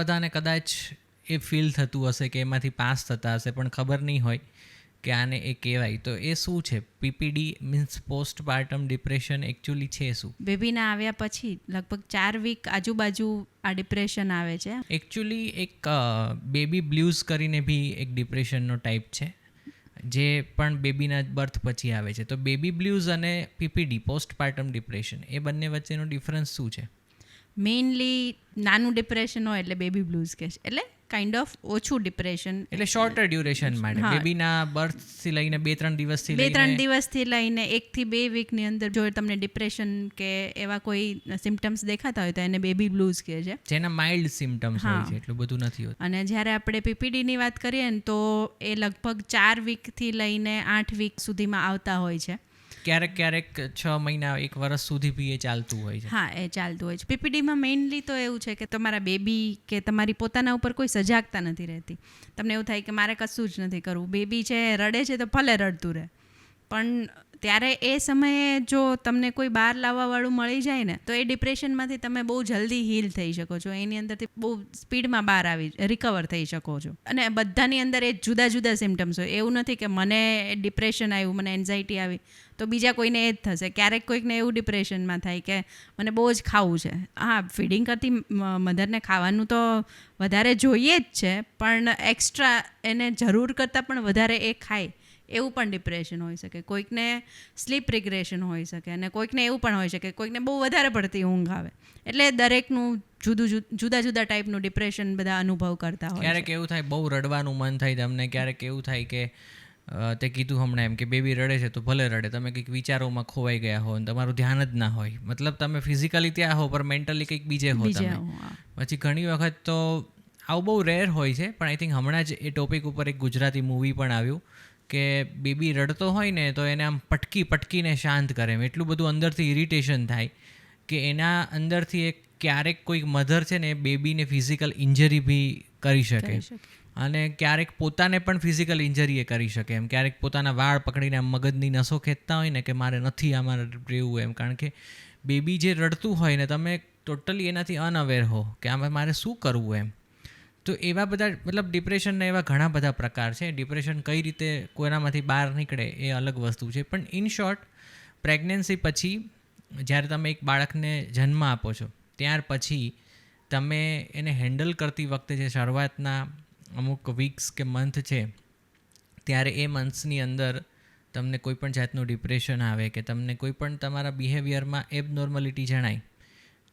બધાને કદાચ એ ફીલ થતું હશે કે એમાંથી પાસ થતા હશે, પણ ખબર નહીં હોય કે આને એ કહેવાય. તો એ શું છે? PPD means postpartum depression actually છે શું? બેબીના આવ્યા પછી લગભગ 4 વીક આજુબાજુ આ ડિપ્રેશન આવે છે. એકચ્યુઅલી એક બેબી બ્લ્યુઝ કરીને બી એક ડિપ્રેશનનો ટાઈપ છે, જે પણ બેબીના બર્થ પછી આવે છે. તો બેબી બ્લ્યુઝ અને પીપીડી પોસ્ટપાર્ટમ ડિપ્રેશન, એ બંને વચ્ચેનો ડિફરન્સ શું છે? મેઇનલી નાનું ડિપ્રેશન હોય એટલે બેબી બ્લૂઝ કહે છે, એટલે કાઇન્ડ ઓફ ઓછું ડિપ્રેશન, એટલે શોર્ટર ડ્યુરેશન માટે. બેબીના બર્થથી લઈને 2-3 દિવસથી 2-3 દિવસથી લઈને 1 થી 2 વીકની અંદર જો તમને ડિપ્રેશન કે એવા કોઈ સિમ્ટમ્સ દેખાતા હોય તો એને બેબી બ્લૂઝ કહે છે, જેના માઇલ્ડ સિમ્ટમ્સ હોય છે, એટલું બધું નથી હોતું. અને જ્યારે આપણે પીપીડીની વાત કરીએ ને તો એ લગભગ 4 વીકથી લઈને 8 વીક સુધીમાં આવતા હોય છે. ક્યારેક 6 મહિના 1 વર્ષ સુધી બી એ ચાલતું હોય છે. હા, એ ચાલતું હોય છે. પીપીડીમાં મેઇનલી તો એવું છે કે તમારા બેબી કે તમારી પોતાના ઉપર કોઈ સજાગતા નથી રહેતી. તમને એવું થાય કે મારે કશું જ નથી કરવું, બેબી છે રડે છે તો ભલે રડતું રહે. પણ ત્યારે એ સમયે જો તમને કોઈ બહાર લાવવાવાળું મળી જાય ને તો એ ડિપ્રેશનમાંથી તમે બહુ જલ્દી હીલ થઈ શકો છો, એની અંદરથી બહુ સ્પીડમાં બહાર રિકવર થઈ શકો છો. અને બધાની અંદર એ જુદા જુદા સિમ્ટમ્સ હોય. એવું નથી કે મને ડિપ્રેશન આવ્યું, મને એન્ઝાઇટી આવી તો બીજા કોઈને એ જ થશે. ક્યારેક કોઈકને એવું ડિપ્રેશનમાં થાય કે મને બહુ જ ખાવું છે. હા, ફીડિંગ કરતી મધરને ખાવાનું તો વધારે જોઈએ જ છે, પણ એક્સ્ટ્રા એને જરૂર કરતાં પણ વધારે એ ખાય એવું પણ ડિપ્રેશન હોઈ શકે. કોઈકને સ્લીપ રિગ્રેશન હોઈ શકે, અને કોઈકને એવું પણ હોઈ શકે કોઈકને બહુ વધારે પડતી ઊંઘ આવે. એટલે દરેકનું જુદા જુદા ટાઈપનું ડિપ્રેશન બધા અનુભવ કરતા હોય. ક્યારેક એવું થાય બહુ રડવાનું મન થાય તમને, ક્યારેક એવું થાય કે તે કીધું હમણાં એમ કે બેબી રડે છે તો ભલે રડે, તમે કંઈક વિચારોમાં ખોવાઈ ગયા હો અને તમારું ધ્યાન જ ના હોય. મતલબ તમે ફિઝિકલી ત્યાં હો પણ મેન્ટલી કંઈક બીજે હો તમે. પછી ઘણી વખત તો આવું બહુ રેર હોય છે, પણ આઈ થિંક હમણાં જ એ ટોપિક ઉપર એક ગુજરાતી મૂવી પણ આવ્યું કે બેબી રડતો હોય ને તો એને આમ પટકીને શાંત કરે એમ. એટલું બધું અંદરથી ઇરિટેશન થાય કે એના અંદરથી એક ક્યારેક કોઈક મધર છે ને એ બેબીને ફિઝિકલ ઇન્જરી બી કરી શકે, અને ક્યારેક પોતાને પણ ફિઝિકલ ઇન્જરી એ કરી શકે એમ. ક્યારેક પોતાના વાળ પકડીને આમ મગજની નસો ખેંચતા હોય ને કે મારે નથી આમાં રહેવું એમ. કારણ કે બેબી જે રડતું હોય ને તમે ટોટલી એનાથી અનઅવેર હો કે આમાં મારે શું કરવું એમ. તો એવા બધા મતલબ ડિપ્રેશનના એવા ઘણા બધા પ્રકાર છે. ડિપ્રેશન કઈ રીતે કોઈનામાંથી બહાર નીકળે એ અલગ વસ્તુ છે. પણ ઇન શોર્ટ, પ્રેગ્નન્સી પછી જ્યારે તમે એક બાળકને જન્મ આપો છો ત્યાર પછી તમે એને હેન્ડલ કરતી વખતે જે શરૂઆતના અમુક વીક્સ કે મંથ છે, ત્યારે એ મંથ્સની અંદર તમને કોઈ પણ જાતનું ડિપ્રેશન આવે કે તમને કોઈ પણ તમારા બિહેવિયરમાં એબનોર્મલિટી જણાય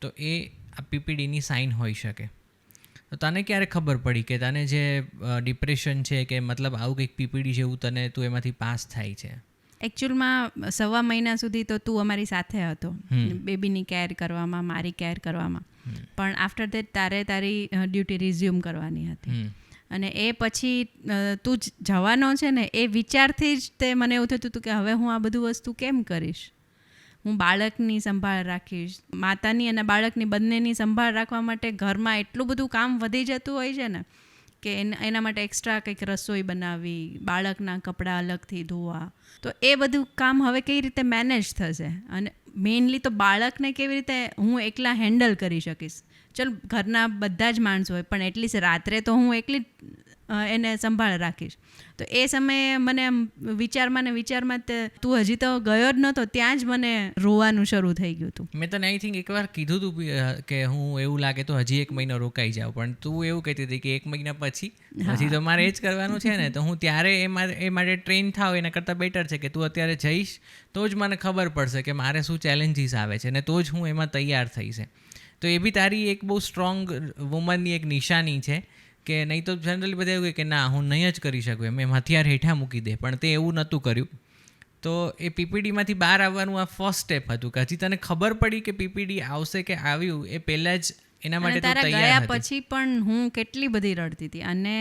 તો એ આ પીપીડીની સાઇન હોઈ શકે. તો તને ક્યારે ખબર પડી કે તને જે ડિપ્રેશન છે કે મતલબ આવું કંઈક પીપીડી જેવું તું એમાંથી પાસ થાય છે? એકચ્યુઅલમાં 1.5 મહિના સુધી તો તું અમારી સાથે હતો, બેબીની કેર કરવામાં, મારી કેર કરવામાં. પણ આફ્ટર ધેટ તારી ડ્યુટી રિઝ્યુમ કરવાની હતી, અને એ પછી તું જવાનો છે ને એ વિચારથી જ તે મને એવું થતું હતું કે હવે હું આ બધું વસ્તુ કેમ કરીશ. હું બાળકની સંભાળ રાખીશ, માતાની અને બાળકની બંનેની સંભાળ રાખવા માટે ઘરમાં એટલું બધું કામ વધી જતું હોય છે ને કે એના માટે એક્સ્ટ્રા કંઈક રસોઈ બનાવવી, બાળકના કપડાં અલગથી ધોવા, તો એ બધું કામ હવે કઈ રીતે મેનેજ થશે. અને મેઇનલી તો બાળકને કેવી રીતે હું એકલા હેન્ડલ કરી શકીશ. ચલ, ઘરના બધા જ માણસો હોય પણ એટલીસ્ટ રાત્રે તો હું એકલી એને સંભાળ રાખીશ. તો એ સમયે મને વિચારમાં તું હજી તો ગયો જ નહોતો ત્યાં જ મને રોવાનું શરૂ થઈ ગયું હતું. મેં તને આઈ થિંક એકવાર કીધું હતું કે હું એવું લાગે તો હજી 1 મહિનો રોકાઈ જાઉં, પણ તું એવું કહેતી હતી કે 1 મહિના પછી તો મારે એ જ કરવાનું છે ને. તો હું ત્યારે એ માટે ટ્રેન થાવ એના કરતાં બેટર છે કે તું અત્યારે જઈશ તો જ મને ખબર પડશે કે મારે શું ચેલેન્જીસ આવે છે ને તો જ હું એમાં તૈયાર થઈશ. તો એ બી તારી એક બહુ સ્ટ્રોંગ વુમનની એક નિશાની છે કે નહીં તો જનરલી બધા એવું કહે કે ના હું નહીં જ કરી શકું એમ હથિયાર હેઠા મૂકી દે, પણ તે એવું નહોતું કર્યું. તો એ પીપીડીમાંથી બહાર આવવાનું આ ફર્સ્ટ સ્ટેપ હતું કે હજી તને ખબર પડી કે પીપીડી આવશે કે આવ્યું એ પહેલાં જ એના માટે તું તૈયાર હતી. પછી પણ હું કેટલી બધી રડતી હતી, અને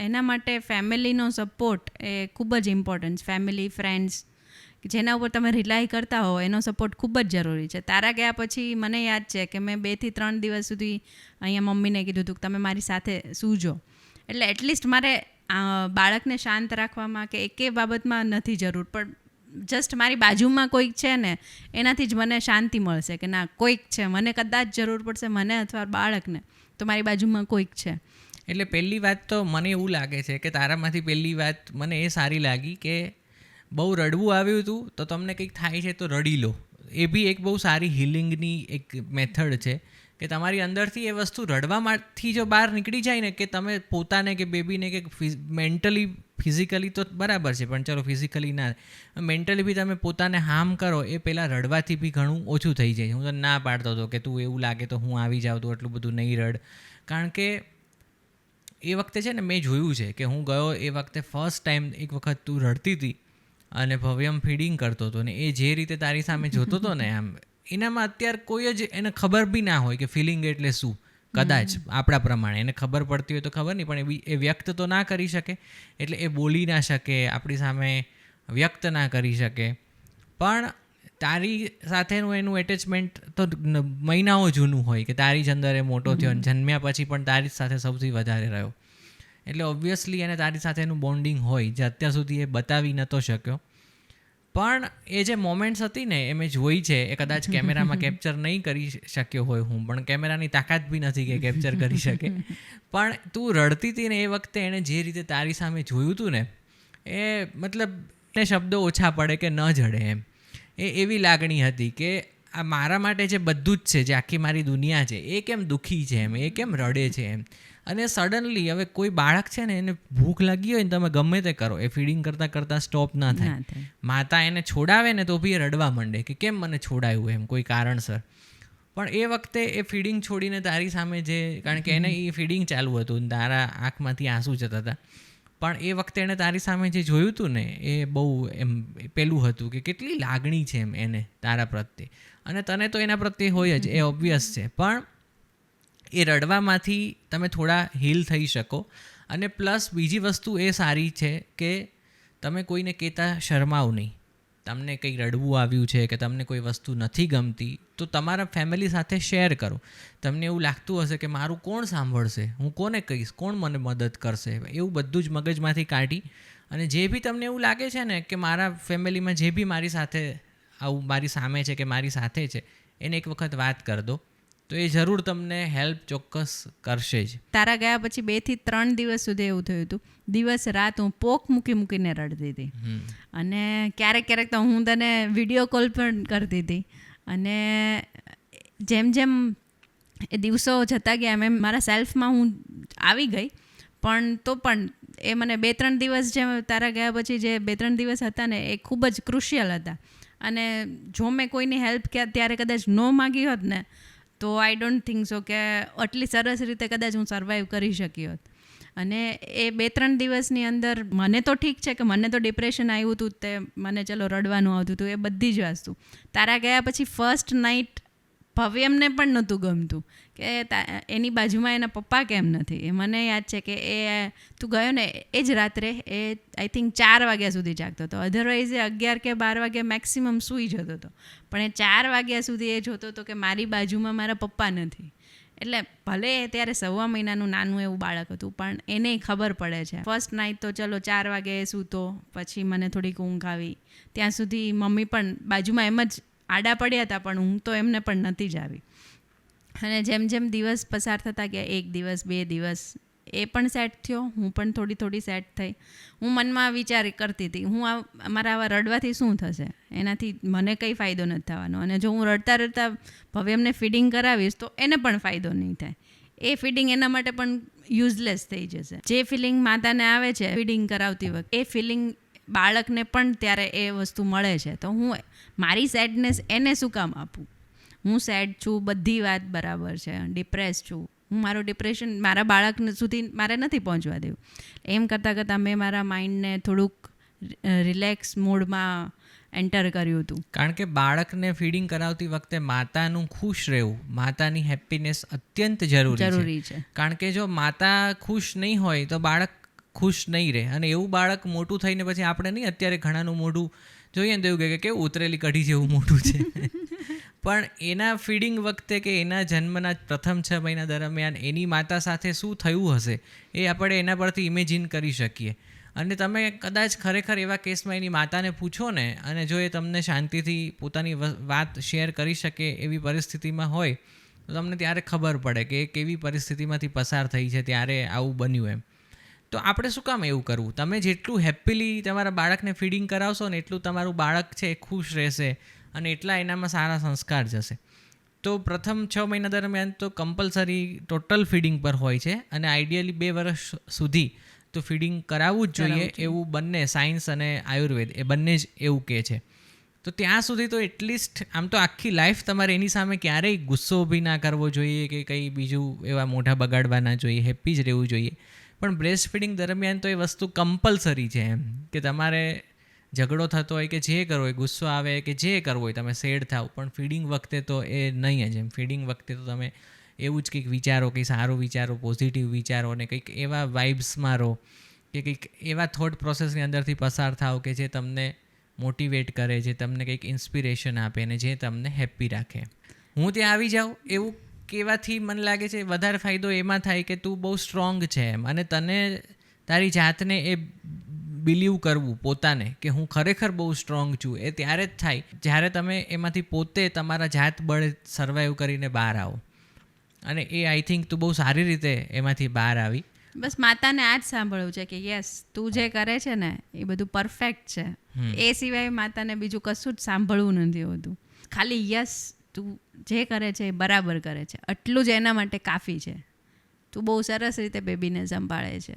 એના માટે ફેમિલીનો સપોર્ટ એ ખૂબ જ ઇમ્પોર્ટન્ટ છે. ફેમિલી, ફ્રેન્ડ્સ જેના ઉપર તમે રિલાય કરતા હો એનો સપોર્ટ ખૂબ જ જરૂરી છે. તારા ગયા પછી મને યાદ છે કે મેં 2 થી 3 દિવસ સુધી અહીંયા મમ્મીને કીધું હતું કે તમે મારી સાથે સૂજો. એટલે એટલીસ્ટ મારે બાળકને શાંત રાખવામાં કે એકે બાબતમાં નથી જરૂર, પણ જસ્ટ મારી બાજુમાં કોઈક છે ને એનાથી જ મને શાંતિ મળશે કે ના કોઈક છે, મને કદાચ જરૂર પડશે મને અથવા બાળકને તો મારી બાજુમાં કોઈક છે. એટલે પહેલી વાત તો મને એવું લાગે છે કે તારામાંથી પહેલી વાત મને એ સારી લાગી કે બહુ રડવું આવ્યું હતું તો તમને કંઈક થાય છે તો રડી લો. એ બી એક બહુ સારી હિલિંગની એક મેથડ છે કે તમારી અંદરથી એ વસ્તુ રડવામાંથી જો બહાર નીકળી જાય ને કે તમે પોતાને કે બેબીને કે મેન્ટલી ફિઝિકલી તો બરાબર છે પણ ચલો ફિઝિકલી ના, મેન્ટલી બી તમે પોતાને હાર્મ કરો એ પહેલાં રડવાથી બી ઘણું ઓછું થઈ જાય. હું તો ના પાડતો હતો કે તું એવું લાગે તો હું આવી જાઉં તો એટલું બધું નહીં રડ. કારણ કે એ વખતે છે ને મેં જોયું છે કે હું ગયો એ વખતે ફર્સ્ટ ટાઈમ એક વખત તું રડતી હતી અને ભવ્યમ ફીડિંગ કરતો હતો ને એ જે રીતે તારી સામે જોતો હતો ને આમ એનામાં અત્યારે કોઈ જ એને ખબર બી ના હોય કે ફિલિંગ એટલે શું. કદાચ આપણા પ્રમાણે એને ખબર પડતી હોય તો ખબર નહીં, પણ એ વ્યક્ત તો ના કરી શકે એટલે એ બોલી ના શકે, આપણી સામે વ્યક્ત ના કરી શકે. પણ તારી સાથેનું એનું એટેચમેન્ટ તો મહિનાઓ જૂનું હોય કે તારી જ અંદર એ મોટો થયો અને જન્મ્યા પછી પણ તારી જ સાથે સૌથી વધારે રહ્યો. એટલે ઓબ્વિયસલી એને તારી સાથેનું બોન્ડિંગ હોય જે અત્યાર સુધી એ બતાવી નહોતો શક્યો. પણ એ જે મોમેન્ટ્સ હતી ને એ મેં જોઈ છે, એ કદાચ કેમેરામાં કેપ્ચર નહીં કરી શક્યો હોય હું, પણ કેમેરાની તાકાત બી નથી કે કેપ્ચર કરી શકે. પણ તું રડતી હતી ને એ વખતે એણે જે રીતે તારી સામે જોયું હતું ને એ મતલબ એને શબ્દો ઓછા પડે કે ન જડે એમ. એ એવી લાગણી હતી કે આ મારા માટે જે બધું જ છે, જે આખી મારી દુનિયા છે, એ કેમ દુઃખી છે એમ, એ કેમ રડે છે એમ. અને સડનલી હવે કોઈ બાળક છે ને એને ભૂખ લાગી હોય ને તમે ગમે તે કરો એ ફીડિંગ કરતાં કરતાં સ્ટોપ ના થાય. માતા એને છોડાવે ને તો બી એ રડવા માંડે કે કેમ મને છોડાયું એમ કોઈ કારણસર. પણ એ વખતે એ ફીડિંગ છોડીને તારી સામે જે, કારણ કે એને એ ફીડિંગ ચાલુ હતું તારા આંખમાંથી આંસુ જતા હતા, પણ એ વખતે એણે તારી સામે જે જોયું હતું ને એ બહુ એમ પેલું હતું કે કેટલી લાગણી છે એમ એને તારા પ્રત્યે. અને તને તો એના પ્રત્યે હોય જ, એ ઓબ્વિયસ છે, પણ એ રડવામાંથી તમે થોડા હીલ થઈ શકો. અને પ્લસ બીજી વસ્તુ એ સારી છે કે તમે કોઈને કહેતા શરમાવ નહીં. તમને કંઈ રડવું આવ્યું છે કે તમને કોઈ વસ્તુ નથી ગમતી તો તમારા ફેમિલી સાથે શેર કરો. તમને એવું લાગતું હશે કે મારું કોણ સાંભળશે, હું કોને કહીશ, કોણ મને મદદ કરશે, એવું બધું જ મગજમાંથી કાઢી અને જે બી તમને એવું લાગે છે ને કે મારા ફેમિલીમાં જે બી મારી સાથે આવું મારી સામે છે કે મારી સાથે છે એને એક વખત વાત કરી દો તો એ જરૂર તમને હેલ્પ ચોક્કસ કરશે જ. તારા ગયા પછી 2 થી 3 દિવસ સુધી એવું થયું હતું, દિવસ રાત હું પોક મૂકીને રડતી હતી. અને ક્યારેક ક્યારેક તો હું તને વિડીયો કોલ પણ કરતી હતી. અને જેમ જેમ એ દિવસો જતા ગયા એમ મારા સેલ્ફમાં હું આવી ગઈ. પણ તો પણ એ મને 2-3 દિવસ જે તારા ગયા પછી જે 2-3 દિવસ હતા ને એ ખૂબ જ ક્રુશિયલ હતા. અને જો મેં કોઈની હેલ્પ ત્યારે કદાચ ન માગી હોત ને તો આઈ ડોન્ટ થિંક સો કે આટલી સરસ રીતે કદાચ હું સર્વાઈવ કરી શકી હોત. અને એ 2-3 દિવસની અંદર મને તો ઠીક છે કે મને તો ડિપ્રેશન આવ્યું હતું, તે મને ચલો રડવાનું આવતું હતું, એ બધી જ વસ્તુ. તારા ગયા પછી ફર્સ્ટ નાઇટ ભવ્યમને પણ નહોતું ગમતું કે એની બાજુમાં એના પપ્પા કેમ નથી. એ મને યાદ છે કે એ તું ગયો ને એ જ રાત્રે એ આઈ થિંક 4 વાગ્યા સુધી જાગતો હતો. અધરવાઇઝ એ 11 કે 12 વાગ્યા મેક્સિમમ સૂઈ જતો હતો, પણ એ 4 વાગ્યા સુધી એ જોતો હતો કે મારી બાજુમાં મારા પપ્પા નથી. એટલે ભલે ત્યારે 1.25 મહિનાનું નાનું એવું બાળક હતું, પણ એને ખબર પડે છે. ફર્સ્ટ નાઇટ તો ચલો 4 વાગે સૂતો, પછી મને થોડીક ઊંઘ આવી. ત્યાં સુધી મમ્મી પણ બાજુમાં એમ જ આડા પડ્યા હતા, પણ ઊંઘ તો એમને પણ નથી જ આવી. અને જેમ જેમ દિવસ પસાર થતા ગયા, 1 દિવસ 2 દિવસ એ પણ સેટ થયો, હું પણ થોડી સેટ થઈ. હું મનમાં વિચાર કરતી હતી મારા આવા રડવાથી શું થશે, એનાથી મને કંઈ ફાયદો નથી થવાનો. અને જો હું રડતા રડતા ભવ્યમને ફીડિંગ કરાવીશ તો એને પણ ફાયદો નહીં થાય. એ ફીડિંગ એના માટે પણ યુઝલેસ થઈ જશે. જે ફિલિંગ માતાને આવે છે ફીડિંગ કરાવતી વખતે, એ ફિલિંગ બાળકને પણ ત્યારે એ વસ્તુ મળે છે. તો હું મારી સેડનેસ એને શું કામ આપું? હું સેડ છું, બધી વાત બરાબર છે, ડિપ્રેસ છું, હું મારું ડિપ્રેશન મારા બાળક સુધી મારે નથી પહોંચવા દેવું. એમ કરતાં મેં મારા માઇન્ડને થોડુંક રિલેક્સ મોડમાં એન્ટર કર્યું હતું. કારણ કે બાળકને ફીડિંગ કરાવતી વખતે માતાનું ખુશ રહેવું, માતાની હેપીનેસ અત્યંત જરૂરી છે. કારણ કે જો માતા ખુશ નહીં હોય તો બાળક ખુશ નહીં રહે. અને એવું બાળક મોટું થઈને પછી આપણે નહીં અત્યારે ઘણાનું મોઢું જોઈએ ને તો એવું કહે કે કેવું ઉતરેલી કઢી જેવું મોટું છે. પણ એના ફીડિંગ વખતે કે એના જન્મના પ્રથમ 6 મહિના દરમિયાન એની માતા સાથે શું થયું હશે એ આપણે એના પરથી ઇમેજિન કરી શકીએ. અને તમે કદાચ ખરેખર એવા કેસમાં એની માતાને પૂછો ને, અને જો એ તમને શાંતિથી પોતાની વાત શેર કરી શકે એવી પરિસ્થિતિમાં હોય તો તમને ત્યારે ખબર પડે કે એ કેવી પરિસ્થિતિમાંથી પસાર થઈ છે, ત્યારે આવું બન્યું એમ. તો આપણે શું કામ એવું કરવું? તમે જેટલું હેપીલી તમારા બાળકને ફીડિંગ કરાવશો ને એટલું તમારું બાળક છે એ ખુશ રહેશે અને એટલા એનામાં સારા સંસ્કાર જશે. તો પ્રથમ 6 મહિના દરમિયાન તો કમ્પલસરી ટોટલ ફીડિંગ પર હોય છે અને આઈડિયલી 2 વર્ષ સુધી તો ફીડિંગ કરાવવું જ જોઈએ, એવું બંને સાયન્સ અને આયુર્વેદ એ બંને જ એવું કહે છે. તો ત્યાં સુધી તો એટલીસ્ટ આમ તો આખી લાઈફ તમારે એની સામે ક્યારેય ગુસ્સો બી ના કરવો જોઈએ કે કંઈ બીજું એવા મોઢા બગાડવા ના જોઈએ, હેપ્પી જ રહેવું જોઈએ. પણ બ્રેસ્ટ ફીડિંગ દરમિયાન તો એ વસ્તુ કમ્પલસરી છે એમ, કે તમારે ઝઘડો થતો હોય કે જે કરવો હોય, ગુસ્સો આવે કે જે કરવો હોય, તમે સેડ થાવ, પણ ફીડિંગ વખતે તો એ નહીં જ એમ. ફીડિંગ વખતે તો તમે એવું જ કંઈક વિચારો, કંઈ સારું વિચારો, પોઝિટિવ વિચારો અને કંઈક એવા વાઇબ્સમાં રહો કે કંઈક એવા થોટ પ્રોસેસની અંદરથી પસાર થાવ કે જે તમને મોટિવેટ કરે, જે તમને કંઈક ઇન્સ્પિરેશન આપે અને જે તમને હેપ્પી રાખે. હું ત્યાં આવી જાઉં એવું કહેવાથી મને લાગે છે વધારે ફાયદો એમાં થાય કે તું બહુ સ્ટ્રોંગ છે એમ, અને તને તારી જાતને એ બિલીવ કરવું પોતાને કે હું ખરેખર બહુ સ્ટ્રોંગ છું, એ ત્યારે જ થાય જ્યારે તમે એમાંથી પોતે તમારા જાત બળે સર્વાઈવ કરીને બહાર આવો. અને એ આઈ થિંક તું બહુ સારી રીતે એમાંથી બહાર આવી. બસ માતાને આ જ સાંભળવું છે કે યસ તું જે કરે છે ને એ બધું પરફેક્ટ છે. એ સિવાય માતાને બીજું કશું જ સાંભળવું નથી હોતું. ખાલી યસ તું જે કરે છે એ બરાબર કરે છે, આટલું જ એના માટે કાફી છે. તું બહુ સરસ રીતે બેબીને સંભાળે છે,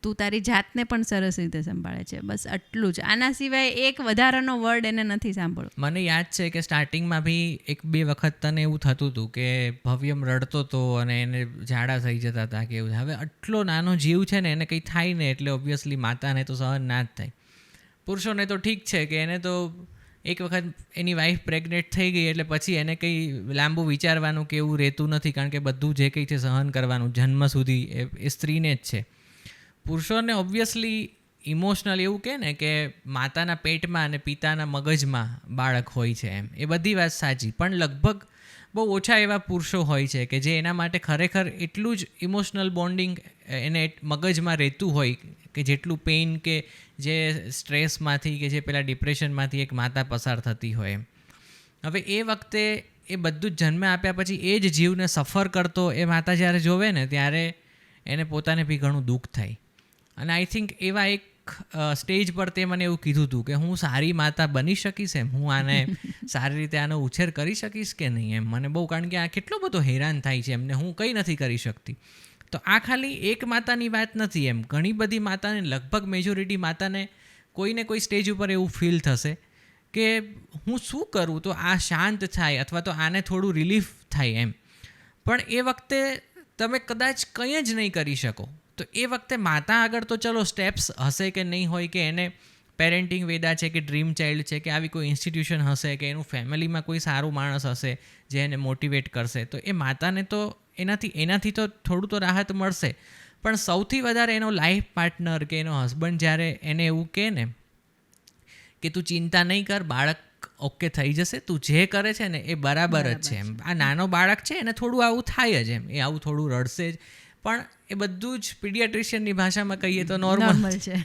તું તારી જાતને પણ સરસ રીતે સંભાળે છે, બસ આટલું જ. આના સિવાય એક વધારાનો વર્ડ એને નથી સાંભળવો. મને યાદ છે કે સ્ટાર્ટિંગમાં બી 1-2 વખત તને એવું થતું હતું કે ભવ્યમ રડતો હતો અને એને ઝાડા થઈ જતા હતા કે એવું. હવે આટલો નાનો જીવ છે ને, એને કંઈ થાય ને એટલે ઓબ્વિયસલી માતાને તો સહન ના જ થાય. પુરુષોને તો ઠીક છે કે એને તો એક વખત એની વાઈફ પ્રેગ્નેન્ટ થઈ ગઈ એટલે પછી એને કંઈ લાંબુ વિચારવાનું કે એવું રહેતું નથી, કારણ કે બધું જે કંઈ છે સહન કરવાનું જન્મ સુધી એ સ્ત્રીને જ છે. પુરુષોને ઓબ્વિયસલી ઇમોશનલ એવું કહે ને કે માતાના પેટમાં અને પિતાના મગજમાં બાળક હોય છે એમ, એ બધી વાત સાચી. પણ લગભગ બહુ ઓછા એવા પુરુષો હોય છે કે જે એના માટે ખરેખર એટલું જ ઇમોશનલ બોન્ડિંગ એને મગજમાં રહેતું હોય કે જેટલું પેઇન કે જે સ્ટ્રેસમાંથી કે જે પેલા ડિપ્રેશનમાંથી એક માતા પસાર થતી હોય એમ. હવે એ વખતે એ બધું જ જન્મ આપ્યા પછી એ જ જીવને સફર કરતો એ માતા જ્યારે જોવે ને ત્યારે એને પોતાને બી ઘણું દુઃખ થાય. અને આઈ થિંક એવા એક સ્ટેજ પર તે મને એવું કીધું હતું કે હું સારી માતા બની શકીશ એમ, હું આને સારી રીતે આનો ઉછેર કરી શકીશ કે નહીં એમ. મને બહુ, કારણ કે આ કેટલો બધો હેરાન થાય છે એમને, હું કંઈ નથી કરી શકતી. તો આ ખાલી એક માતાની વાત નથી એમ, ઘણી બધી માતાને, લગભગ મેજોરિટી માતાને કોઈને કોઈ સ્ટેજ ઉપર એવું ફીલ થશે કે હું શું કરું તો આ શાંત થાય અથવા તો આને થોડું રિલીફ થાય એમ. પણ એ વખતે તમે કદાચ કંઈ જ નહીં કરી શકો. તો એ વખતે માતા આગળ તો ચલો સ્ટેપ્સ હશે કે નહીં હોય, કે એને પેરેન્ટિંગ વેદા છે કે ડ્રીમ ચાઇલ્ડ છે કે આવી કોઈ ઇન્સ્ટિટ્યુશન હશે કે એનું ફેમિલીમાં કોઈ સારું માણસ હશે જે એને મોટિવેટ કરશે, તો એ માતાને તો એનાથી તો થોડું તો રાહત મળશે. પણ સૌથી વધારે એનો લાઈફ પાર્ટનર કે એનો હસબન્ડ જ્યારે એને એવું કહે ને કે તું ચિંતા નહીં કર, બાળક ઓકે થઈ જશે, તું જે કરે છે ને એ બરાબર જ છે એમ. આ નાનો બાળક છે એને થોડું આવું થાય જ એમ, એ આવું થોડું રડશે જ, પણ એ બધું જ પીડિયાટ્રિશિયનની ભાષામાં કહીએ તો નોર્મલ છે.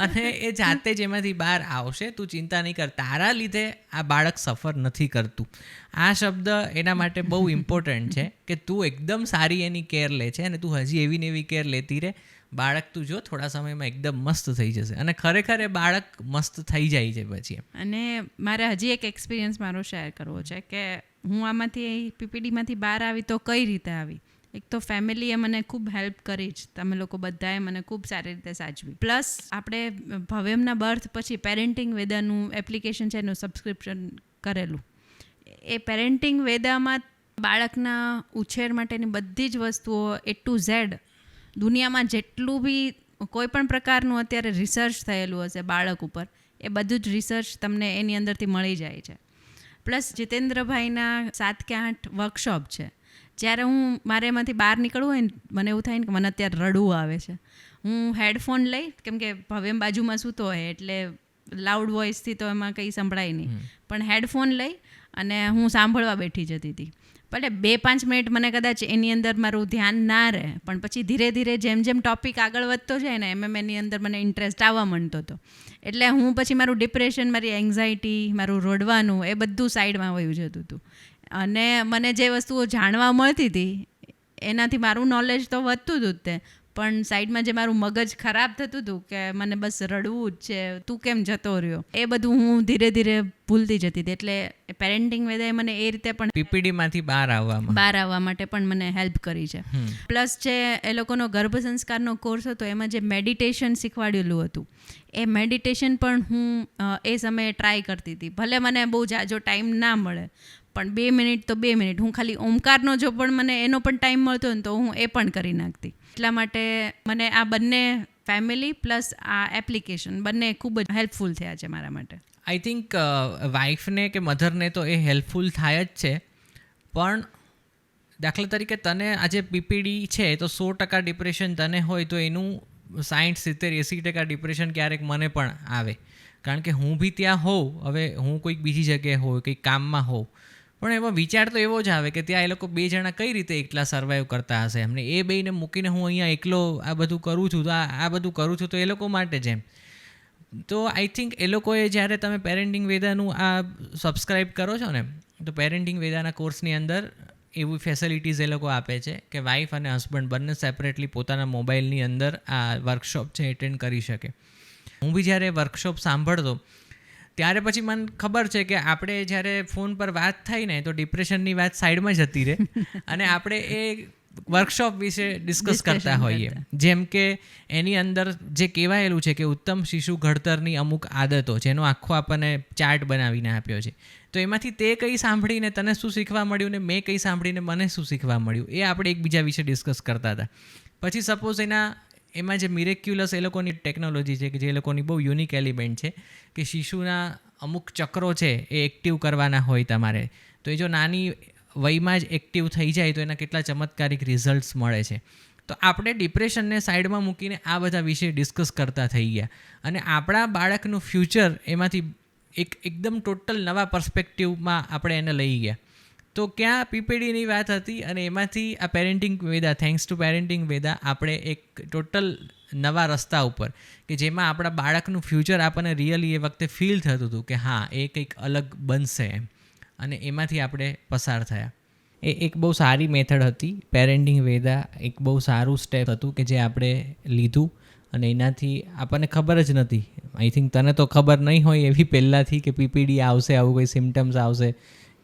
અને એ જાતે જ એમાંથી બહાર આવશે, તું ચિંતા નહીં કર, તારા લીધે આ બાળક સફર નથી કરતું. આ શબ્દ એના માટે બહુ ઇમ્પોર્ટન્ટ છે કે તું એકદમ સારી એની કેર લે છે અને તું હજી એવી ને એવી કેર લેતી રહે. બાળક તું જો થોડા સમયમાં એકદમ મસ્ત થઈ જશે, અને ખરેખર એ બાળક મસ્ત થઈ જાય છે પછી. અને મારે હજી એક એક્સપિરિયન્સ મારો શેર કરવો છે કે હું આમાંથી પીપીડીમાંથી બહાર આવી તો કઈ રીતે આવી. એક તો ફેમિલીએ મને ખૂબ હેલ્પ કરી જ, તમે લોકો બધાએ મને ખૂબ સારી રીતે સાચવી. પ્લસ આપણે ભવ્યમના બર્થ પછી પેરેન્ટિંગ વેદાનું એપ્લિકેશન છે એનું સબસ્ક્રિપ્શન કરેલું. એ પેરેન્ટિંગ વેદામાં બાળકના ઉછેર માટેની બધી જ વસ્તુઓ A to Z, દુનિયામાં જેટલું બી કોઈ પણ પ્રકારનું અત્યારે રિસર્ચ થયેલું હશે બાળક ઉપર, એ બધું જ રિસર્ચ તમને એની અંદરથી મળી જાય છે. પ્લસ જીતેન્દ્રભાઈના 7 કે 8 વર્કશોપ છે. જ્યારે હું મારે એમાંથી બહાર નીકળવું હોય ને, મને એવું થાય ને કે મને અત્યારે રડવું આવે છે, હું હેડફોન લઈ, કેમ કે ભવ્યમ બાજુમાં સૂતો હોય એટલે લાઉડ વોઇસથી તો એમાં કંઈ સંભળાય નહીં, પણ હેડફોન લઈ અને હું સાંભળવા બેઠી જતી હતી. ભલે 2-5 મિનિટ મને કદાચ એની અંદર મારું ધ્યાન ના રહે, પણ પછી ધીરે ધીરે જેમ જેમ ટૉપિક આગળ વધતો જાય ને એમ એની અંદર મને ઇન્ટરેસ્ટ આવવા માંડતો હતો. એટલે હું પછી મારું ડિપ્રેશન, મારી એન્ઝાયટી, મારું રડવાનું એ બધું સાઈડમાં વયું જતું હતું. અને મને જે વસ્તુઓ જાણવા મળતી હતી એનાથી મારું નોલેજ તો વધતું હતું જ તે, પણ સાઈડમાં જે મારું મગજ ખરાબ થતું હતું કે મને બસ રડવું જ છે, તું કેમ જતો રહ્યો, એ બધું હું ધીરે ધીરે ભૂલતી જતી હતી. એટલે પેરેન્ટિંગ વેદાએ મને એ રીતે પણ પીપીડીમાંથી બહાર આવવા માટે પણ મને હેલ્પ કરી છે. પ્લસ જે એ લોકોનો ગર્ભ સંસ્કારનો કોર્સ હતો એમાં જે મેડિટેશન શીખવાડેલું હતું, એ મેડિટેશન પણ હું એ સમયે ટ્રાય કરતી હતી. ભલે મને બહુ જાજો ટાઈમ ના મળે, પણ 2 મિનિટ તો 2 મિનિટ, હું ખાલી ઓમકારનો જો પણ મને એનો પણ ટાઈમ મળતો ને તો હું એ પણ કરી નાખતી. એટલા માટે મને આ બંને ફેમિલી પ્લસ આ એપ્લિકેશન બંને ખૂબ જ હેલ્પફુલ થયા છે મારા માટે. આઈ થિંક વાઈફને કે મધરને તો એ હેલ્પફુલ થાય જ છે, પણ દાખલા તરીકે તને આજે પીપીડી છે તો 100% ડિપ્રેશન તને હોય તો એનું 60-70-80% ડિપ્રેશન ક્યારેક મને પણ આવે, કારણ કે હું બી ત્યાં હોઉં, હવે હું કોઈક બીજી જગ્યાએ હોઉં, કંઈક કામમાં હોઉં, પણ એમાં વિચાર તો એવો જ આવે કે ત્યાં એ લોકો 2 જણા કઈ રીતે એકલા સર્વાઈવ કરતા હશે, એમને એ બેને મૂકીને હું અહીંયા એકલો આ બધું કરું છું, તો આ બધું કરું છું તો એ લોકો માટે જ એમ. તો આઈ થિંક એ લોકોએ જ્યારે તમે પેરેન્ટિંગ વેદાનું આ સબસ્ક્રાઈબ કરો છો ને, તો પેરેન્ટિંગ વેદાના કોર્સની અંદર એવી ફેસિલિટીઝ એ લોકો આપે છે કે વાઈફ અને હસબન્ડ બંને સેપરેટલી પોતાના મોબાઈલની અંદર આ વર્કશોપ છે એટેન્ડ કરી શકે. હું બી જ્યારે વર્કશોપ સાંભળતો ત્યારે પછી મને ખબર છે કે આપણે જ્યારે ફોન પર વાત થાય ને તો ડિપ્રેશનની વાત સાઈડમાં જતી રહે અને આપણે એ વર્કશોપ વિશે ડિસ્કસ કરતા હોઈએ. જેમ કે એની અંદર જે કહેવાયેલું છે કે ઉત્તમ શિશુ ઘડતરની અમુક આદતો, જેનો આખો આપણને ચાર્ટ બનાવીને આપ્યો છે, તો એમાંથી તે કંઈ સાંભળીને તને શું શીખવા મળ્યું ને મેં કંઈ સાંભળીને મને શું શીખવા મળ્યું, એ આપણે એકબીજા વિશે ડિસ્કસ કરતા હતા. પછી સપોઝ એમાં જે મિરેક્યુલસ એ લોકોની ટેકનોલોજી છે કે જે લોકોની બહુ યુનિક એલિમેન્ટ છે કે શિશુના અમુક ચક્રો છે એ એક્ટિવ કરવાના હોય તમારે, તો એ જો નાની વયમાં જ એક્ટિવ થઈ જાય તો એના કેટલા ચમત્કારિક રિઝલ્ટ્સ મળે છે. તો આપણે ડિપ્રેશનને સાઈડમાં મૂકીને આ બધા વિશે ડિસ્કસ કરતા થઈ ગયા અને આપણા બાળકનું ફ્યુચર એમાંથી એકદમ ટોટલ નવા પર્સ્પેક્ટિવમાં આપણે એને લઈ ગયા. તો ક્યાં પીપીડીની વાત હતી અને એમાંથી આ parenting Veda, thanks to parenting Veda, આપણે એક ટોટલ નવા રસ્તા ઉપર કે જેમાં આપણા બાળકનું ફ્યુચર આપણને રિયલી એ વખતે ફીલ થતું હતું કે હા એ કંઈક અલગ બનશે એમ, અને એમાંથી આપણે પસાર થયા. એ એક બહુ સારી મેથડ હતી પેરેન્ટિંગ વેદા, એક બહુ સારું સ્ટેપ હતું કે જે આપણે લીધું અને એનાથી આપણને ખબર જ નથી, આઈ થિંક તને તો ખબર નહીં હોય એવી પહેલાંથી કે પીપીડી આવશે, આવું કોઈ સિમ્ટમ્સ આવશે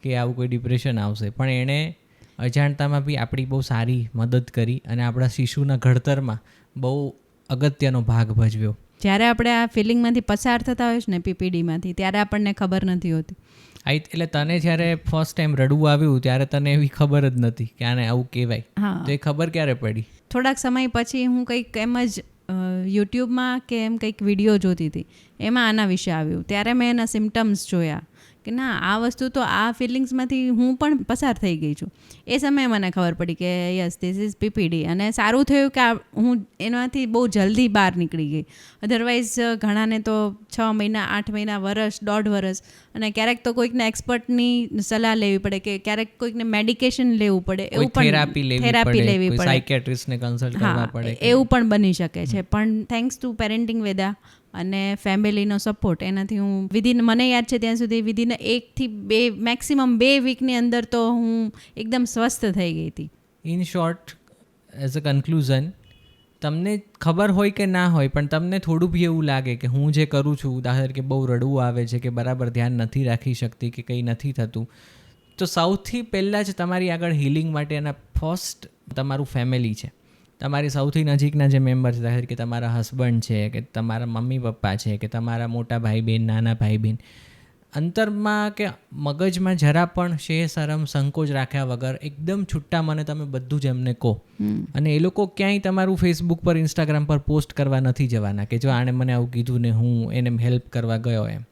કે આવું કોઈ ડિપ્રેશન આવશે, પણ એણે અજાણતામાં બી આપણી બહુ સારી મદદ કરી અને આપણા શિશુના ઘડતરમાં બહુ અગત્યનો ભાગ ભજવ્યો. જ્યારે આપણે આ ફિલિંગમાંથી પસાર થતા હોય છે ને પીપીડીમાંથી, ત્યારે આપણને ખબર નથી હોતી. એટલે તને જ્યારે ફર્સ્ટ ટાઈમ રડવું આવ્યું ત્યારે તને એવી ખબર જ નથી કે આને આવું કહેવાય, તો એ ખબર ક્યારે પડી? થોડાક સમય પછી હું કંઈક એમ જ યુટ્યુબમાં કે એમ કંઈક વિડીયો જોતી હતી, એમાં આના વિશે આવ્યું, ત્યારે મેં એના સિમ્ટમ્સ જોયા કે ના આ વસ્તુ તો આ ફિલિંગ્સમાંથી હું પણ પસાર થઈ ગઈ છું. એ સમયે મને ખબર પડી કે યસ ધીસ ઇઝ પીપીડી, અને સારું થયું કે હું એનાથી બહુ જલ્દી બહાર નીકળી ગઈ. અધરવાઇઝ ઘણાને તો 6 મહિના, 8 મહિના, વર્ષ, 1.5 વર્ષ, અને ક્યારેક તો કોઈકને એક્સપર્ટની સલાહ લેવી પડે કે ક્યારેક કોઈકને મેડિકેશન લેવું પડે, એવું પણ થેરાપી લેવી પડે, સાયકેટ્રિસ્ટને કન્સલ્ટ કરવા પડે, એવું પણ બની શકે છે. પણ થેન્ક્સ ટુ પેરેન્ટિંગ વેદા અને ફેમિલીનો સપોર્ટ, એનાથી હું મને યાદ છે ત્યાં સુધી વિધિન 1 થી 2 મેક્સિમમ 2 વીકની અંદર તો હું એકદમ સ્વસ્થ થઈ ગઈ હતી. In short, as a conclusion, તમને ખબર હોય કે ના હોય પણ તમને થોડું બી એવું લાગે કે હું જે કરું છું, દાખલા તરીકે બહુ રડવું આવે છે કે બરાબર ધ્યાન નથી રાખી શકતી કે કંઈ નથી થતું, તો સૌથી પહેલાં જ તમારી આગળ હિલિંગ માટેના ફર્સ્ટ તમારું ફેમિલી છે. તમારી સૌથી નજીકના જે મેમ્બર છે, દાખલા કે તમારા હસબન્ડ છે કે તમારા મમ્મી પપ્પા છે કે તમારા મોટા ભાઈ બહેન, નાના ભાઈ બહેન, અંતરમાં કે મગજમાં જરા પણ શરમ સંકોચ રાખ્યા વગર એકદમ છૂટા મને તમે બધું જ એમને કહો, અને એ લોકો ક્યાંય તમારું ફેસબુક પર, ઇન્સ્ટાગ્રામ પર પોસ્ટ કરવા નથી જવાના કે જો આણે મને આવું કીધું ને હું એને હેલ્પ કરવા ગયો એમ.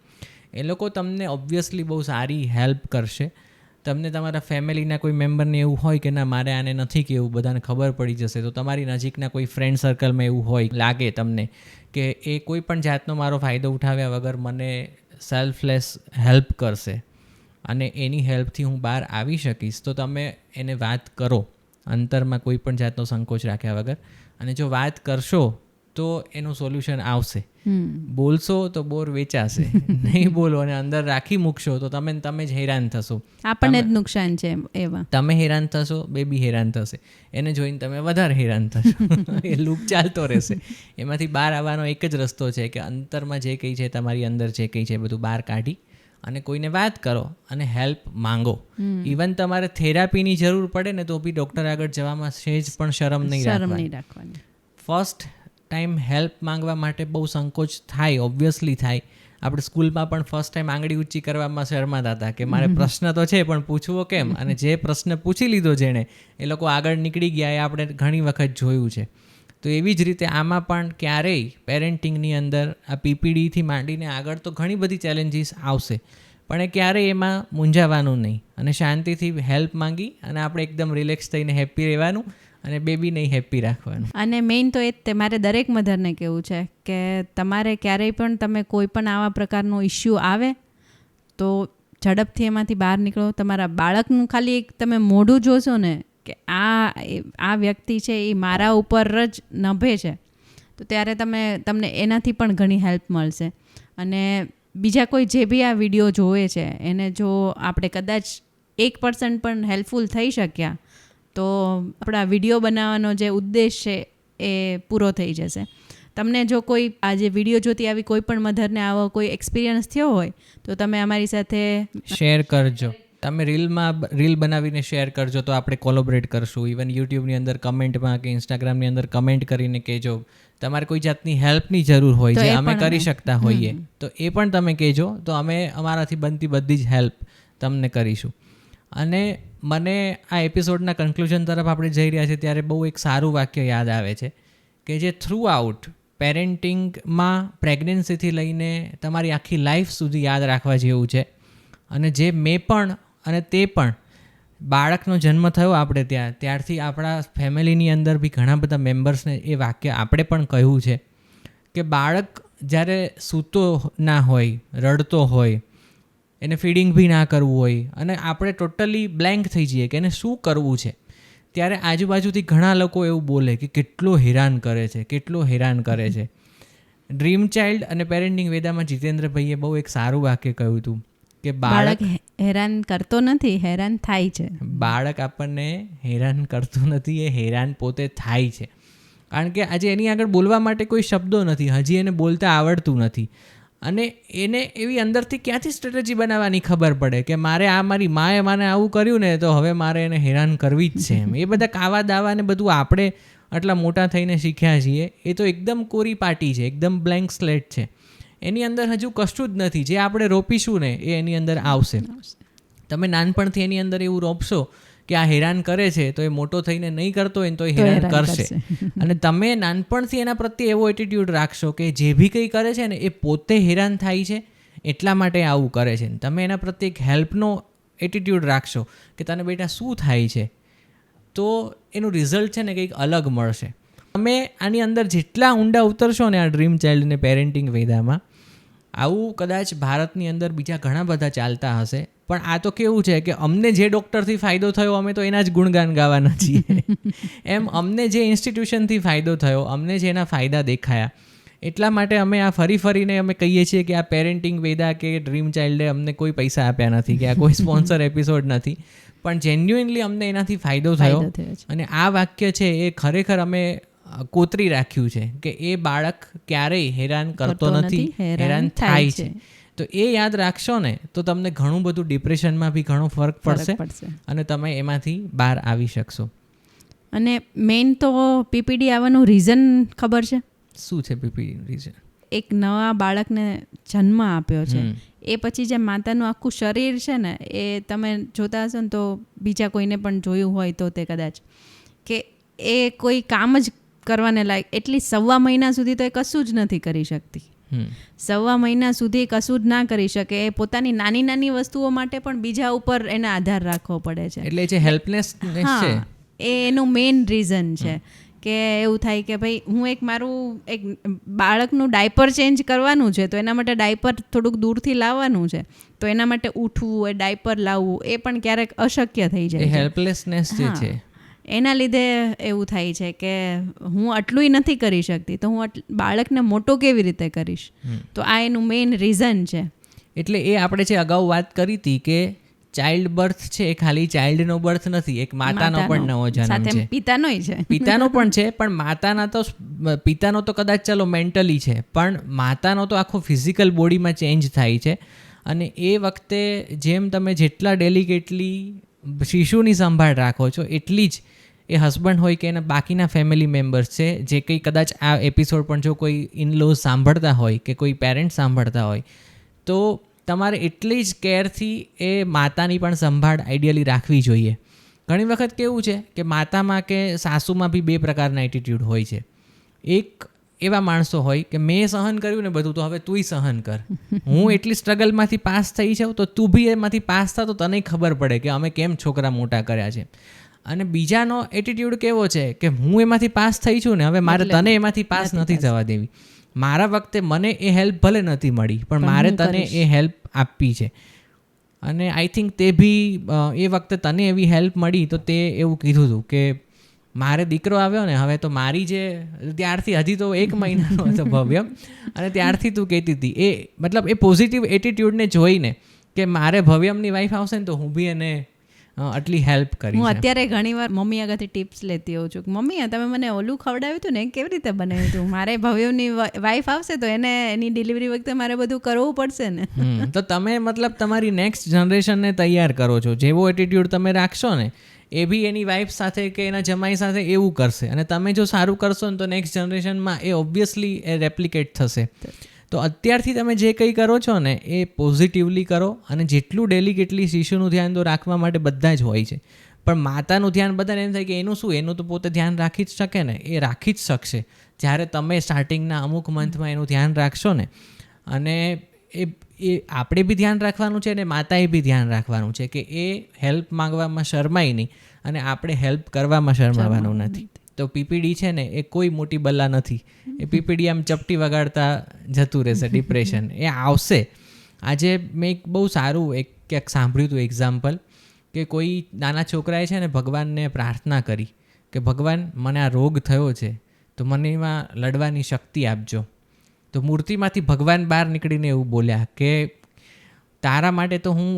એ લોકો તમને ઓબ્વિયસલી બહુ સારી હેલ્પ કરશે. તમને તમારા ફેમિલીના કોઈ મેમ્બરને એવું હોય કે ના મારે આને નથી કહેવું, બધાને ખબર પડી જશે, તો તમારી નજીકના કોઈ ફ્રેન્ડ સર્કલમાં એવું હોય, લાગે તમને કે એ કોઈ પણ જાતનો મારો ફાયદો ઉઠાવ્યા વગર મને સેલ્ફલેસ હેલ્પ કરશે અને એની હેલ્પથી હું બહાર આવી શકીશ, તો તમે એને વાત કરો અંતરમાં કોઈ પણ જાતનો સંકોચ રાખ્યા વગર. અને જો વાત કરશો તો એનું સોલ્યુશન આવશે. બોલશો તો બોર વેચાશે, નહીં બોલો અને અંદર રાખી મૂકશો તો તમે જ હેરાન થશો. આપણને જ નુકસાન છે એવા. તમે હેરાન થશો, બેબી હેરાન થશે, એને જોઈને તમે વધારે હેરાન થશો. એ લૂપ ચાલતો રહેશે. એમાંથી બહાર આવવાનો એક જ રસ્તો છે કે અંતરમાં જે કંઈ છે, તમારી અંદર જે કંઈ છે બધું બહાર કાઢી અને કોઈને વાત કરો અને હેલ્પ માંગો. ઇવન તમારે થેરાપીની જરૂર પડે ને તો બી ડૉક્ટર આગળ જવામાં સહેજ પણ શરમ નહીં રાખવાની. ફર્સ્ટ ટાઈમ હેલ્પ માંગવા માટે બહુ સંકોચ થાય, ઓબ્વિયસલી થાય. આપણે સ્કૂલમાં પણ ફર્સ્ટ ટાઈમ આંગળી ઊંચી કરવામાં શરમાતા હતા કે મારે પ્રશ્ન તો છે પણ પૂછવો કેમ, અને જે પ્રશ્ન પૂછી લીધો જેણે એ લોકો આગળ નીકળી ગયા એ આપણે ઘણી વખત જોયું છે. તો એવી જ રીતે આમાં પણ ક્યારેય પેરેન્ટિંગની અંદર આ પીપીડીથી માંડીને આગળ તો ઘણી બધી ચેલેન્જીસ આવશે, પણ એ ક્યારેય એમાં મૂંઝાવાનું નહીં અને શાંતિથી હેલ્પ માંગી અને આપણે એકદમ રિલેક્સ થઈને હેપ્પી રહેવાનું અને બેબીને હેપ્પી રાખવાનું. અને મેઇન તો એ જ મારે દરેક મધરને કહેવું છે કે તમારે ક્યારેય પણ તમે કોઈ પણ આવા પ્રકારનો ઇસ્યુ આવે તો ઝડપથી એમાંથી બહાર નીકળો. તમારા બાળકનું ખાલી એક તમે મોઢું જોશો ને કે આ વ્યક્તિ છે એ મારા ઉપર જ નભે છે, તો ત્યારે તમને એનાથી પણ ઘણી હેલ્પ મળશે. અને બીજા કોઈ જે બી આ વિડીયો જોવે છે એને જો આપણે કદાચ 1% પણ હેલ્પફુલ થઈ શક્યા તો આપણા વિડીયો બનાવવાનો જે ઉદ્દેશ છે એ પૂરો થઈ જશે. તમને જો કોઈ આ જે વિડીયો જોતી આવી કોઈ પણ મધરને આવો કોઈ એક્સપિરિયન્સ થયો હોય તો તમે અમારી સાથે શેર કરજો. તમે રીલ બનાવીને શેર કરજો તો આપણે કોલોબરેટ કરશું. ઇવન યુટ્યુબની અંદર કમેન્ટમાં કે ઇન્સ્ટાગ્રામની અંદર કમેન્ટ કરીને કહેજો. તમારે કોઈ જાતની હેલ્પની જરૂર હોય જે અમે કરી શકતા હોઈએ તો એ પણ તમે કહેજો, તો અમે અમારાથી બનતી બધી જ હેલ્પ તમને કરીશું. અને મને આ એપિસોડના કન્ક્લુઝન તરફ આપણે જઈ રહ્યા છીએ ત્યારે બહુ એક સારું વાક્ય યાદ આવે છે કે જે થ્રુ આઉટ પેરેન્ટિંગમાં પ્રેગ્નન્સીથી લઈને તમારી આખી લાઈફ સુધી યાદ રાખવા જેવું છે. અને જે મેં પણ અને તે પણ બાળકનો જન્મ થયો આપણે ત્યારથી આપણા ફેમિલીની અંદર બી ઘણા બધા મેમ્બર્સને એ વાક્ય આપણે પણ કહ્યું છે કે બાળક જ્યારે સૂતો ના હોય, રડતો હોય, એને ફીડિંગ બી ના કરવું હોય અને આપણે ટોટલી બ્લેન્ક થઈ જઈએ કે એને શું કરવું છે, ત્યારે આજુબાજુથી ઘણા લોકો એવું બોલે કે કેટલો હેરાન કરે છે, કેટલો હેરાન કરે છે. ડ્રીમ ચાઇલ્ડ અને પેરેન્ટિંગ વેદામાં જીતેન્દ્રભાઈએ બહુ એક સારું વાક્ય કહ્યું હતું કે બાળક હેરાન કરતો નથી, હેરાન થાય છે. બાળક આપણને હેરાન કરતું નથી, એ હેરાન પોતે થાય છે. કારણ કે આજે એની આગળ બોલવા માટે કોઈ શબ્દો નથી, હજી એને બોલતા આવડતું નથી. અને એને એવી અંદરથી ક્યાંથી સ્ટ્રેટેજી બનાવવાની ખબર પડે કે મારી માએ મને આવું કર્યું ને તો હવે મારે એને હેરાન કરવી જ છે. એ બધા કાવા દાવા ને બધું આપણે આટલા મોટા થઈને શીખ્યા છીએ. એ તો એકદમ કોરી પાટી છે, એકદમ બ્લેન્ક સ્લેટ છે. એની અંદર હજુ કશું જ નથી. જે આપણે રોપીશું ને એ એની અંદર આવશે. તમે નાનપણથી એની અંદર એવું રોપશો કે આ હેરાન કરે છે તો એ મોટો થઈને નહીં કરતો હોય તો એ હેરાન કરશે. અને તમે નાનપણથી એના પ્રત્યે એવો એટીટ્યૂડ રાખશો કે જે બી કંઈ કરે છે ને એ પોતે હેરાન થાય છે એટલા માટે આવું કરે છે. તમે એના પ્રત્યે એક હેલ્પનો એટીટ્યૂડ રાખશો કે તને બેટા શું થાય છે, તો એનું રિઝલ્ટ છે ને કંઈક અલગ મળશે. તમે આની અંદર જેટલા ઊંડા ઉતરશો ને આ ડ્રીમ ચાઇલ્ડ ને પેરેન્ટિંગ વેદામાં, આવું કદાચ ભારતની અંદર બીજા ઘણા બધા ચાલતા હશે. પણ આ તો કેવું છે કે અમને જે ડૉક્ટરથી ફાયદો થયો અમે તો એના જ ગુણગાન ગાવાના છીએ. એમ અમને જે ઇન્સ્ટિટ્યુશનથી ફાયદો થયો, અમને જે એના ફાયદા દેખાયા, એટલા માટે અમે આ ફરીને અમે કહીએ છીએ કે આ પેરેન્ટિંગ વેદા કે ડ્રીમ ચાઇલ્ડે અમને કોઈ પૈસા આપ્યા નથી કે આ કોઈ સ્પોન્સર એપિસોડ નથી, પણ જેન્યુઇનલી અમને એનાથી ફાયદો થયો. અને આ વાક્ય છે એ ખરેખર અમે કોતરી રાખ્યું છે કે એ બાળક ક્યારેય હેરાન કરતો નથી, હેરાન થાય છે. તો એ યાદ રાખશો ને તો તમને ઘણું બધું ડિપ્રેશનમાં બી ઘણો ફરક પડશે અને તમે એમાંથી બહાર આવી શકશો. અને મેઇન તો પીપીડી આવવાનું રીઝન ખબર છે શું છે? પીપીડીનું રીઝન એક નવા બાળકને જન્મ આપ્યો છે એ પછી જે માતાનું આખું શરીર છે ને એ તમે જોતા હશો ને તો બીજા કોઈને પણ જોયું હોય તો તે કદાચ કે એ કોઈ કામ જ કરવાને લાયક, એટલી 1.5 મહિના સુધી તો એ કશું જ નથી કરી શકતી. 1.5 મહિના સુધી કશું જ ના કરી શકે. એ પોતાની નાની નાની વસ્તુઓ માટે પણ બીજા ઉપર એને આધાર રાખવો પડે છે. એટલે જે હેલ્પલેસનેસ છે એ એનું મેઇન રીઝન છે કે એવું થાય કે ભાઈ મારું એક બાળકનું ડાયપર ચેન્જ કરવાનું છે તો એના માટે ડાયપર થોડુંક દૂરથી લાવવાનું છે, તો એના માટે ઉઠવું, એ ડાયપર લાવવું એ પણ ક્યારેક અશક્ય થઈ જાય. હેલ્પલેસનેસ જે છે એના લીધે એવું થાય છે કે હું આટલુંય નથી કરી શકતી, તો હું બાળકને મોટો કેવી રીતે કરીશ? તો આ એનું મેઇન રીઝન છે. એટલે એ આપણે જે અગાઉ વાત કરી હતી કે ચાઇલ્ડ બર્થ છે એ ખાલી ચાઇલ્ડનો બર્થ નથી, એક માતાનો પણ નવો જન્મ છે, પિતાનોય છે, પિતાનો પણ છે. પણ પિતાનો તો કદાચ ચલો મેન્ટલી છે, પણ માતાનો તો આખો ફિઝિકલ બોડીમાં ચેન્જ થાય છે. અને એ વખતે જેમ તમે જેટલા ડેલિકેટલી શિશુની સંભાળ રાખો છો, એટલી જ એ હસબન્ડ હોય કે એના બાકીના ફેમિલી મેમ્બર્સ છે, જે કંઈ કદાચ આ એપિસોડ પણ જો કોઈ ઇનલોઝ સાંભળતા હોય કે કોઈ પેરેન્ટ સાંભળતા હોય, તો તમારે એટલી જ કેરથી એ માતાની પણ સંભાળ આઈડિયલી રાખવી જોઈએ. ઘણી વખત કેવું છે કે માતામાં કે સાસુમાં બી બે પ્રકારના એટીટ્યૂડ હોય છે. એક એવા માણસો હોય કે મેં સહન કર્યું ને બધું, તો હવે તુંય સહન કર, હું એટલી સ્ટ્રગલમાંથી પાસ થઈ જાઉં તો તું બી એમાંથી પાસ થા, તો તને ખબર પડે કે અમે કેમ છોકરા મોટા કર્યા છે. અને બીજાનો એટીટ્યૂડ કેવો છે કે હું એમાંથી પાસ થઈ છું ને, હવે મારે તને એમાંથી પાસ નથી થવા દેવી. મારા વખતે મને એ હેલ્પ ભલે નથી મળી, પણ મારે તને એ હેલ્પ આપવી છે. અને આઈ થિંક તે બી એ વખતે તને એવી હેલ્પ મળી, તો તે એવું કીધું હતું કે મારે દીકરો આવ્યો ને, હવે તો મારી જે ત્યારથી, હજી તો 1 મહિનાનો હતો ભવ્ય, અને ત્યારથી તું કહેતી હતી એ મતલબ એ પોઝિટિવ એટીટ્યૂડને જોઈને કે મારે ભવ્યમની વાઈફ આવશે ને તો હું બી એને આટલી હેલ્પ કરી. હું અત્યારે ઘણીવાર મમ્મી આગળથી ટિપ્સ લેતી હોઉં છું કે મમ્મી તમે મને ઓલું ખવડાવ્યું હતું ને, કેવી રીતે બનાવ્યું હતું, મારે ભવ્યમની વાઈફ આવશે તો એને એની ડિલિવરી વખતે મારે બધું કરવું પડશે ને. તો તમે મતલબ તમારી નેક્સ્ટ જનરેશનને તૈયાર કરો છો. જેવો એટીટ્યૂડ તમે રાખશો ને, એ બી એની વાઈફ સાથે કે એના જમાઈ સાથે એવું કરશે. અને તમે જો સારું કરશો ને, તો નેક્સ્ટ જનરેશનમાં એ ઓબ્વિયસલી એ રેપ્લિકેટ થશે. તો અત્યારથી તમે જે કંઈ કરો છો ને, એ પોઝિટિવલી કરો. અને જેટલું ડેલિકેટલી શિશુનું ધ્યાન તો રાખવા માટે બધા જ હોય છે, પણ માતાનું ધ્યાન બધાને એમ થાય કે એનું શું, એનું તો પોતે ધ્યાન રાખી જ શકે ને. એ રાખી જ શકશે જ્યારે તમે સ્ટાર્ટિંગના અમુક મંથમાં એનું ધ્યાન રાખશો ને. અને એ આપણે બી ધ્યાન રાખવાનું છે, અને માતાએ બી ધ્યાન રાખવાનું છે કે એ હેલ્પ માંગવામાં શરમાય નહીં, અને આપણે હેલ્પ કરવામાં શરમાવાનું નથી. તો પીપીડી છે ને, એ કોઈ મોટી બલ્લા નથી. એ પીપીડી આમ ચપટી વગાડતા જતું રહેશે ડિપ્રેશન. એ આવશે. આજે મેં એક બહુ સારું ક્યાંક સાંભળ્યું હતું એક્ઝામ્પલ, કે કોઈ નાના છોકરાએ છે ને ભગવાનને પ્રાર્થના કરી કે ભગવાન મને આ રોગ થયો છે, તો મને એમાં લડવાની શક્તિ આપજો. તો મૂર્તિમાંથી ભગવાન બહાર નીકળીને એવું બોલ્યા કે તારા માટે તો હું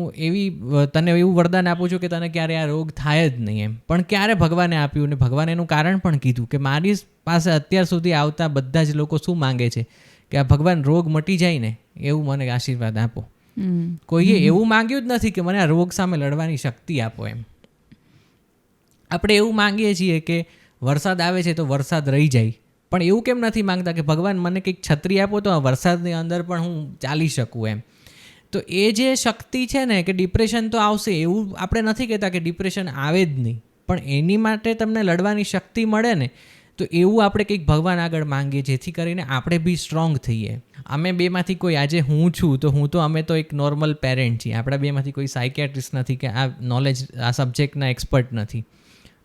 તને એવું વરદાન આપું છું કે તને ક્યારે આ રોગ થાય જ નહીં એમ. પણ ક્યારે ભગવાને આપ્યું, ને ભગવાને એનું કારણ પણ કીધું કે મારી પાસે અત્યાર સુધી આવતા બધા જ લોકો શું માંગે છે કે આ ભગવાન રોગ મટી જાય ને એવું મને આશીર્વાદ આપો. કોઈએ એવું માંગ્યું જ નથી કે મને આ રોગ સામે લડવાની શક્તિ આપો એમ. આપણે એવું માંગીએ છીએ કે વરસાદ આવે છે તો વરસાદ રહી જાય, પણ એવું કેમ નથી માંગતા કે ભગવાન મને કંઈક છત્રી આપો તો આ વરસાદની અંદર પણ હું ચાલી શકું એમ. તો એ જે શક્તિ છે ને, કે ડિપ્રેશન તો આવશે એવું આપણે નથી કહેતા કે ડિપ્રેશન આવે જ નહીં, પણ એની માટે તમને લડવાની શક્તિ મળે ને, તો એવું આપણે કંઈક ભગવાન આગળ માંગીએ, જેથી કરીને આપણે બી સ્ટ્રોંગ થઈએ. અમે બેમાંથી કોઈ, આજે હું છું તો અમે તો એક નોર્મલ પેરેન્ટ છીએ, આપણા બેમાંથી કોઈ સાયકેટ્રિસ્ટ નથી કે આ નોલેજ, આ સબ્જેક્ટના એક્સપર્ટ નથી,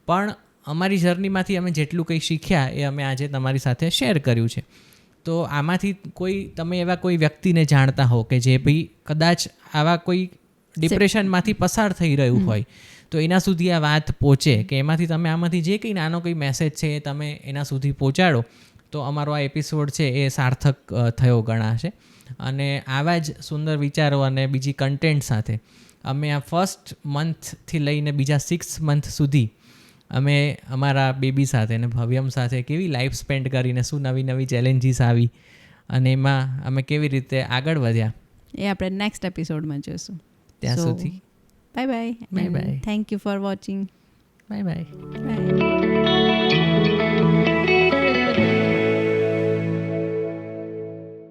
પણ અમારી જર્નીમાંથી અમે જેટલું કંઈ શીખ્યા એ અમે આજે તમારી સાથે શેર કર્યું છે. તો આમાંથી તમે એવા કોઈ વ્યક્તિને જાણતા હો કે જે ભાઈ કદાચ આવા કોઈ ડિપ્રેશનમાંથી પસાર થઈ રહ્યું હોય, તો એના સુધી આ વાત પહોંચે, કે એમાંથી તમે આમાંથી જે કંઈ નાનો કંઈ મેસેજ છે એ તમે એના સુધી પહોંચાડો, તો અમારો આ એપિસોડ છે એ સાર્થક થયો ગણાશે. અને આવા જ સુંદર વિચારો અને બીજી કન્ટેન્ટ સાથે અમે આ ફર્સ્ટ મંથથી લઈને બીજા 6 મંથ સુધી અમે અમારા બેબી સાથે અને ભવ્યમ સાથે કેવી લાઈફ સ્પેન્ડ કરીને, શું નવી નવી ચેલેન્જીસ આવી અને એમાં અમે કેવી રીતે આગળ વધ્યા, એ આપણે નેક્સ્ટ એપિસોડમાં જોઈશું. ત્યાં સુધી bye bye. Bye bye. Thank you for watching. Bye bye. By.